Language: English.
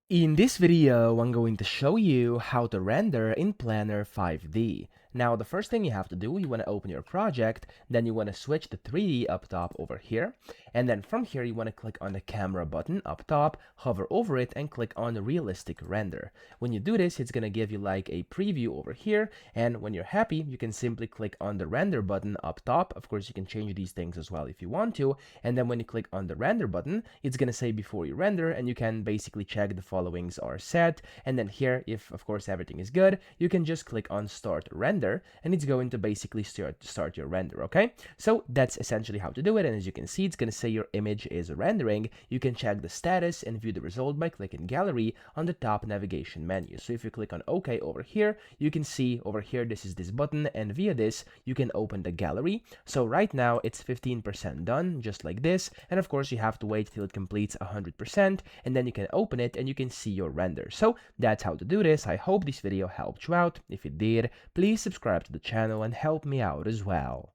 In this video, I'm going to show you how to render in Planner 5D. Now, the first thing you have to do, you want to open your project, then you want to switch to 3D up top over here, and then from here, you want to click on the camera button up top, hover over it, and click on realistic render. When you do this, it's going to give you like a preview over here, and when you're happy, you can simply click on the render button up top. Of course, you can change these things as well if you want to, and then when you click on the render button, it's going to say before you render, and you can basically check the followings are set, and then here, if of course everything is good, you can just click on start render, and it's going to basically start your render. Okay, so that's essentially how to do it, and as you can see, it's going to say your image is rendering. You can check the status and view the result by clicking gallery on the top navigation menu. So if you click on OK over here, you can see over here this is this button, and via this you can open the gallery. So right now it's 15% done, just like this, and of course you have to wait till it completes 100%, and then you can open it and you can see your render. So that's how to do this. I hope this video helped you out. If it did, please subscribe to the channel and help me out as well.